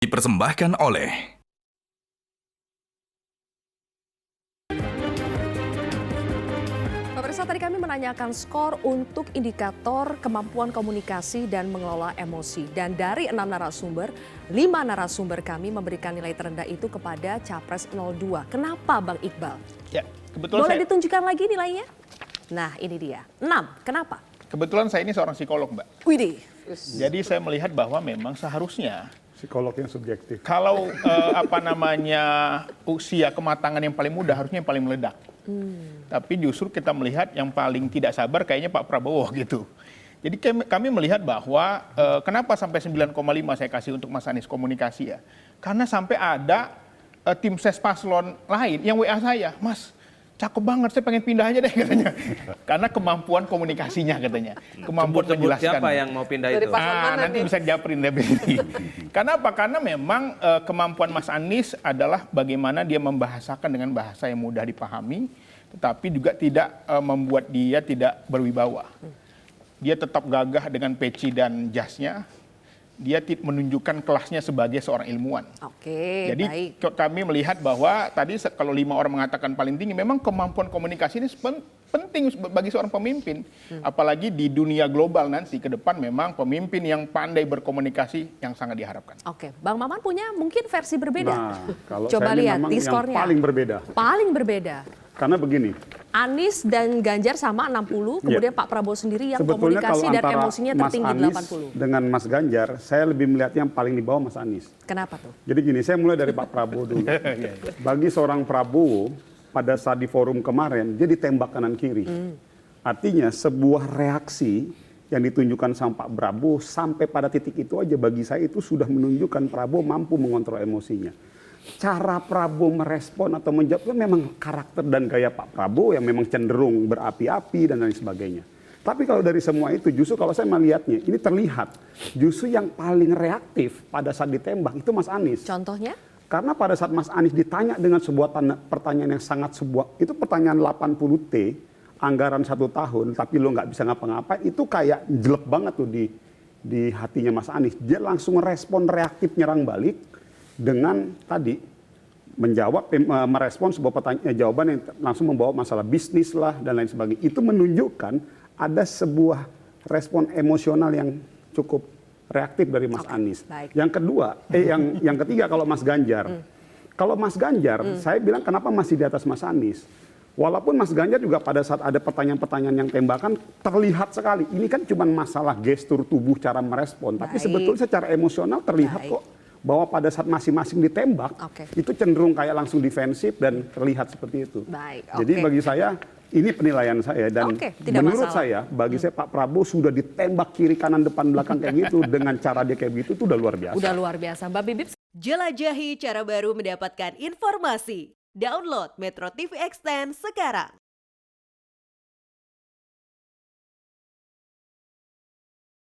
Dipersembahkan oleh Pemirsa, tadi kami menanyakan skor untuk indikator kemampuan komunikasi dan mengelola emosi. Dan dari 6 narasumber, 5 narasumber kami memberikan nilai terendah itu kepada Capres 02. Kenapa Bang Iqbal? Ya, kebetulan Boleh ditunjukkan lagi nilainya? Nah, ini dia. 6. Kenapa? Kebetulan saya ini seorang psikolog, Mbak. Widih. Jadi saya melihat bahwa memang seharusnya Psikolog yang subjektif. kalau usia kematangan yang paling muda harusnya yang paling meledak. Tapi justru kita melihat yang paling tidak sabar kayaknya Pak Prabowo gitu. Jadi kami melihat bahwa kenapa sampai 9,5 saya kasih untuk Mas Anies komunikasi ya. Karena sampai ada tim ses paslon lain yang WA saya, Mas cakep banget, saya pengen pindah aja deh katanya. Karena kemampuan komunikasinya katanya. Kemampuan menjelaskan. Siapa yang mau pindah itu? Nanti bisa japrin deh. Karena apa? Karena memang kemampuan Mas Anies adalah bagaimana dia membahasakan dengan bahasa yang mudah dipahami, tetapi juga tidak membuat dia tidak berwibawa. Dia tetap gagah dengan peci dan jasnya. Dia menunjukkan kelasnya sebagai seorang ilmuwan. Oke, Jadi baik. kami melihat bahwa tadi kalau 5 orang mengatakan paling tinggi, memang kemampuan komunikasi ini penting bagi seorang pemimpin. Apalagi di dunia global nanti ke depan memang pemimpin yang pandai berkomunikasi yang sangat diharapkan. Oke, Bang Maman punya mungkin versi berbeda. Nah, kalau Coba saya ini lihat memang di yang skornya. paling berbeda. Paling berbeda. Karena begini, Anies dan Ganjar sama 60, kemudian Pak Prabowo sendiri yang sebetulnya komunikasi kalau dan antara emosinya Mas tertinggi Anies 80. dengan Mas Ganjar, saya lebih melihat yang paling di bawah Mas Anies. Kenapa tuh? Jadi gini, saya mulai dari Pak Prabowo dulu. Bagi seorang Prabowo, pada saat di forum kemarin, dia ditembak kanan kiri. Artinya sebuah reaksi yang ditunjukkan sama Pak Prabowo sampai pada titik itu aja bagi saya itu sudah menunjukkan Prabowo mampu mengontrol emosinya. Cara Prabowo merespon atau menjawab itu memang karakter dan gaya Pak Prabowo yang memang cenderung berapi-api dan lain sebagainya. Tapi kalau dari semua itu justru kalau saya melihatnya ini terlihat justru yang paling reaktif pada saat ditembak itu Mas Anies. Contohnya? Karena pada saat Mas Anies ditanya dengan sebuah pertanyaan yang sangat itu pertanyaan 80T, anggaran 1 tahun tapi lo nggak bisa ngapa-ngapain, itu kayak jelek banget tuh di hatinya Mas Anies. Dia langsung respon reaktif nyerang balik dengan tadi menjawab, merespon sebuah jawaban yang langsung membawa masalah bisnis lah dan lain sebagainya. Itu menunjukkan ada sebuah respon emosional yang cukup reaktif dari Mas Anies. Baik. Yang kedua, yang ketiga kalau Mas Ganjar. Kalau Mas Ganjar, saya bilang kenapa masih di atas Mas Anies. Walaupun Mas Ganjar juga pada saat ada pertanyaan-pertanyaan yang tembakan terlihat sekali. Ini kan cuma masalah gestur tubuh cara merespon. Tapi Baik. sebetulnya secara emosional terlihat Baik. kok bahwa pada saat masing-masing ditembak itu cenderung kayak langsung defensif dan terlihat seperti itu. Baik, Jadi oke. bagi saya ini penilaian saya dan tidak menurut masalah. saya bagi saya Pak Prabowo sudah ditembak kiri kanan depan belakang kayak gitu dengan cara dia kayak gitu itu udah luar biasa. Udah luar biasa. Mbak Bibip, Jelajahi cara baru mendapatkan informasi. Download Metro TV Extend sekarang.